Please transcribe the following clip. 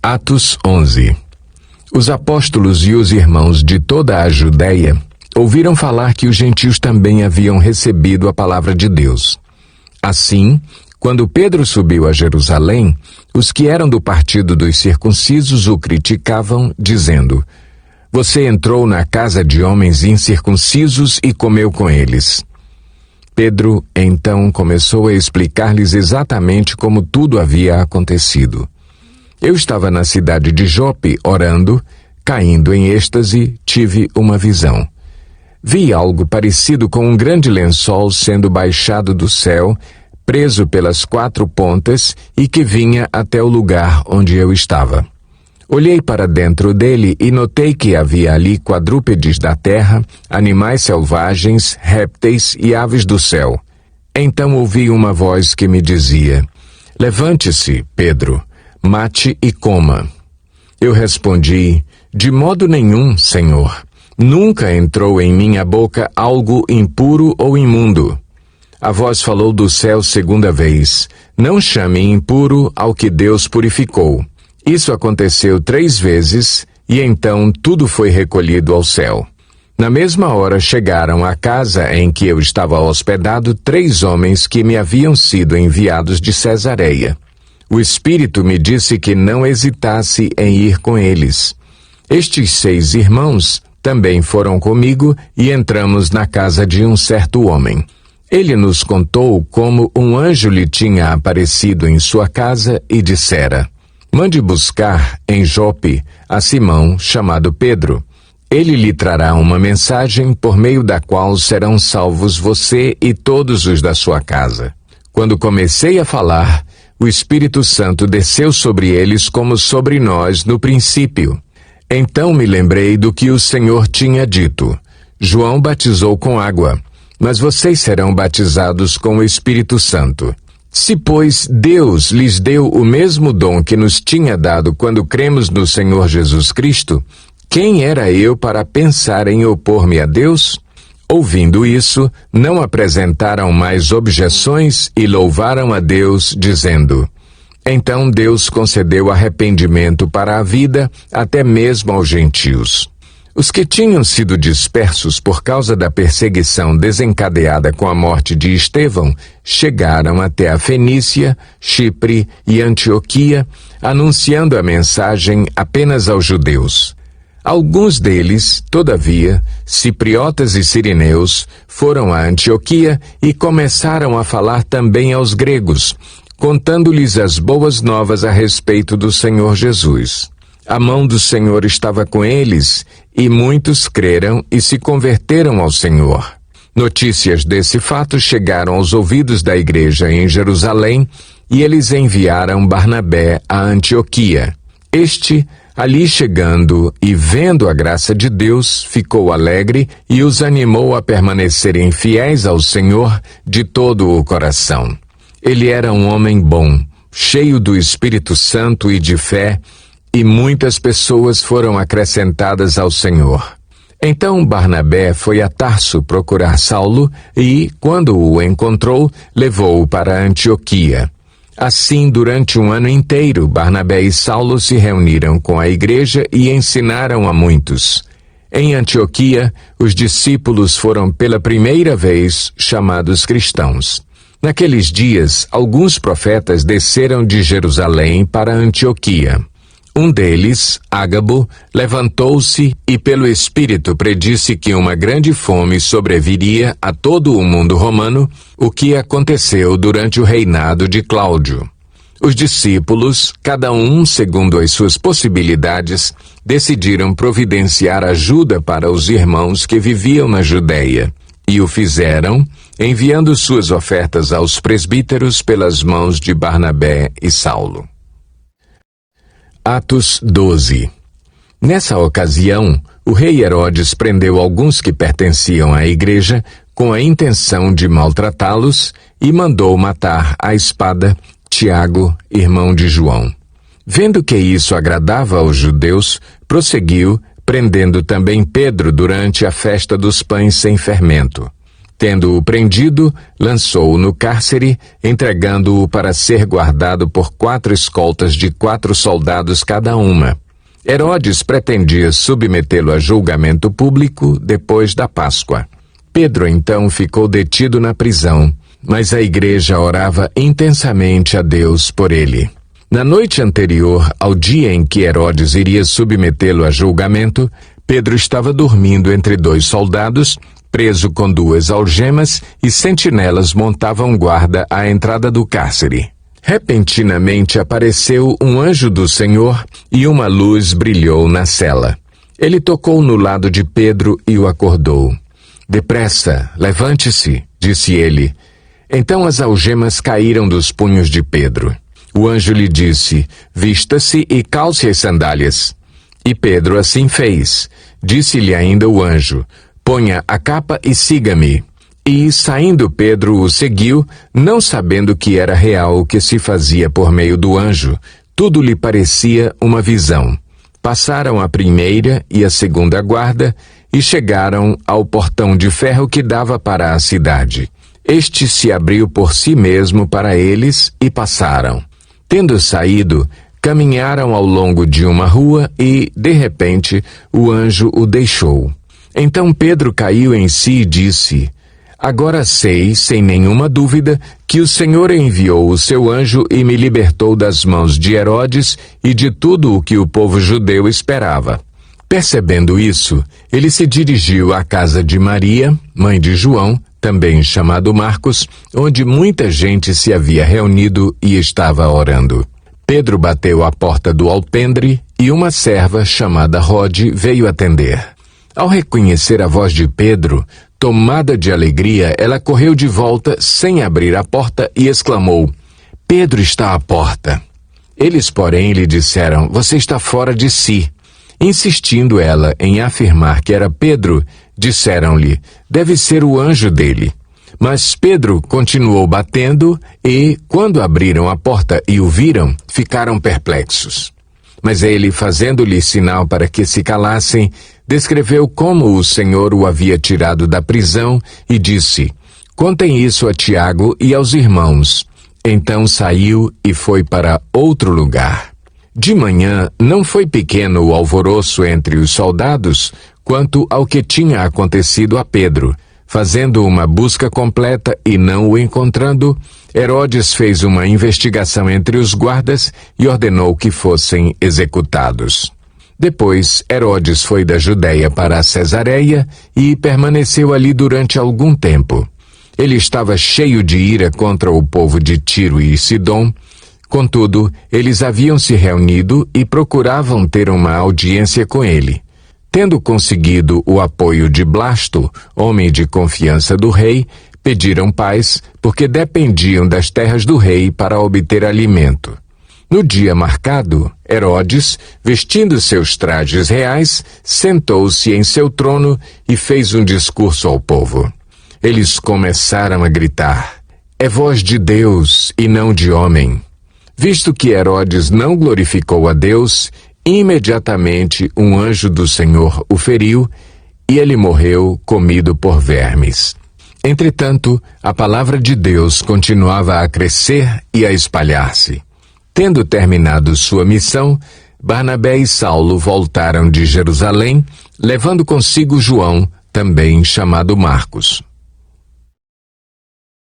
Atos 11. Os apóstolos e os irmãos de toda a Judéia ouviram falar que os gentios também haviam recebido a palavra de Deus. Assim, quando Pedro subiu a Jerusalém, os que eram do partido dos circuncisos o criticavam, dizendo: "Você entrou na casa de homens incircuncisos e comeu com eles." Pedro, então, começou a explicar-lhes exatamente como tudo havia acontecido. Eu estava na cidade de Jope orando, caindo em êxtase, tive uma visão. Vi algo parecido com um grande lençol sendo baixado do céu, preso pelas 4 pontas e que vinha até o lugar onde eu estava. Olhei para dentro dele e notei que havia ali quadrúpedes da terra, animais selvagens, répteis e aves do céu. Então ouvi uma voz que me dizia: "Levante-se, Pedro, mate e coma." Eu respondi: "De modo nenhum, Senhor. Nunca entrou em minha boca algo impuro ou imundo." A voz falou do céu segunda vez: "Não chame impuro ao que Deus purificou." Isso aconteceu 3 vezes, e então tudo foi recolhido ao céu. Na mesma hora chegaram à casa em que eu estava hospedado 3 homens que me haviam sido enviados de Cesareia. O Espírito me disse que não hesitasse em ir com eles. Estes 6 irmãos também foram comigo e entramos na casa de um certo homem. Ele nos contou como um anjo lhe tinha aparecido em sua casa e dissera: "Mande buscar em Jope a Simão, chamado Pedro. Ele lhe trará uma mensagem por meio da qual serão salvos você e todos os da sua casa." Quando comecei a falar, o Espírito Santo desceu sobre eles como sobre nós no princípio. Então me lembrei do que o Senhor tinha dito: "João batizou com água, mas vocês serão batizados com o Espírito Santo." Se, pois, Deus lhes deu o mesmo dom que nos tinha dado quando cremos no Senhor Jesus Cristo, quem era eu para pensar em opor-me a Deus? Ouvindo isso, não apresentaram mais objeções e louvaram a Deus, dizendo: "Então Deus concedeu arrependimento para a vida, até mesmo aos gentios." Os que tinham sido dispersos por causa da perseguição desencadeada com a morte de Estevão chegaram até a Fenícia, Chipre e Antioquia, anunciando a mensagem apenas aos judeus. Alguns deles, todavia, cipriotas e sirineus, foram a Antioquia e começaram a falar também aos gregos, contando-lhes as boas novas a respeito do Senhor Jesus. A mão do Senhor estava com eles, e muitos creram e se converteram ao Senhor. Notícias desse fato chegaram aos ouvidos da igreja em Jerusalém, e eles enviaram Barnabé a Antioquia. Este, ali chegando e vendo a graça de Deus, ficou alegre e os animou a permanecerem fiéis ao Senhor de todo o coração. Ele era um homem bom, cheio do Espírito Santo e de fé, e muitas pessoas foram acrescentadas ao Senhor. Então Barnabé foi a Tarso procurar Saulo e, quando o encontrou, levou-o para Antioquia. Assim, durante 1 ano inteiro, Barnabé e Saulo se reuniram com a igreja e ensinaram a muitos. Em Antioquia, os discípulos foram pela primeira vez chamados cristãos. Naqueles dias, alguns profetas desceram de Jerusalém para Antioquia. Um deles, Ágabo, levantou-se e pelo Espírito predisse que uma grande fome sobreviria a todo o mundo romano, o que aconteceu durante o reinado de Cláudio. Os discípulos, cada um segundo as suas possibilidades, decidiram providenciar ajuda para os irmãos que viviam na Judéia, e o fizeram, enviando suas ofertas aos presbíteros pelas mãos de Barnabé e Saulo. Atos 12. Nessa ocasião, o rei Herodes prendeu alguns que pertenciam à igreja com a intenção de maltratá-los e mandou matar à espada Tiago, irmão de João. Vendo que isso agradava aos judeus, prosseguiu, prendendo também Pedro durante a festa dos pães sem fermento. Tendo-o prendido, lançou-o no cárcere, entregando-o para ser guardado por 4 escoltas de 4 soldados cada uma. Herodes pretendia submetê-lo a julgamento público depois da Páscoa. Pedro então ficou detido na prisão, mas a igreja orava intensamente a Deus por ele. Na noite anterior ao dia em que Herodes iria submetê-lo a julgamento, Pedro estava dormindo entre 2 soldados, preso com 2 algemas, e sentinelas montavam guarda à entrada do cárcere. Repentinamente apareceu um anjo do Senhor e uma luz brilhou na cela. Ele tocou no lado de Pedro e o acordou. "Depressa, levante-se", disse ele. Então as algemas caíram dos punhos de Pedro. O anjo lhe disse: "Vista-se e calce as sandálias." E Pedro assim fez. Disse-lhe ainda o anjo: "Ponha a capa e siga-me." E, saindo Pedro, o seguiu, não sabendo que era real o que se fazia por meio do anjo. Tudo lhe parecia uma visão. Passaram a primeira e a segunda guarda e chegaram ao portão de ferro que dava para a cidade. Este se abriu por si mesmo para eles e passaram. Tendo saído, caminharam ao longo de uma rua e, de repente, o anjo o deixou. Então Pedro caiu em si e disse: "Agora sei, sem nenhuma dúvida, que o Senhor enviou o seu anjo e me libertou das mãos de Herodes e de tudo o que o povo judeu esperava." Percebendo isso, ele se dirigiu à casa de Maria, mãe de João, também chamado Marcos, onde muita gente se havia reunido e estava orando. Pedro bateu à porta do alpendre e uma serva chamada Rode veio atender. Ao reconhecer a voz de Pedro, tomada de alegria, ela correu de volta sem abrir a porta e exclamou: "Pedro está à porta." Eles, porém, lhe disseram: "Você está fora de si." Insistindo ela em afirmar que era Pedro, disseram-lhe: "Deve ser o anjo dele." Mas Pedro continuou batendo e, quando abriram a porta e o viram, ficaram perplexos. Mas ele, fazendo-lhe sinal para que se calassem, descreveu como o Senhor o havia tirado da prisão e disse: "Contem isso a Tiago e aos irmãos." Então saiu e foi para outro lugar. De manhã, não foi pequeno o alvoroço entre os soldados quanto ao que tinha acontecido a Pedro. Fazendo uma busca completa e não o encontrando, Herodes fez uma investigação entre os guardas e ordenou que fossem executados. Depois, Herodes foi da Judéia para a Cesareia e permaneceu ali durante algum tempo. Ele estava cheio de ira contra o povo de Tiro e Sidom. Contudo, eles haviam se reunido e procuravam ter uma audiência com ele. Tendo conseguido o apoio de Blasto, homem de confiança do rei, pediram paz, porque dependiam das terras do rei para obter alimento. No dia marcado, Herodes, vestindo seus trajes reais, sentou-se em seu trono e fez um discurso ao povo. Eles começaram a gritar: "É voz de Deus e não de homem." Visto que Herodes não glorificou a Deus, imediatamente um anjo do Senhor o feriu e ele morreu comido por vermes. Entretanto, a palavra de Deus continuava a crescer e a espalhar-se. Tendo terminado sua missão, Barnabé e Saulo voltaram de Jerusalém, levando consigo João, também chamado Marcos.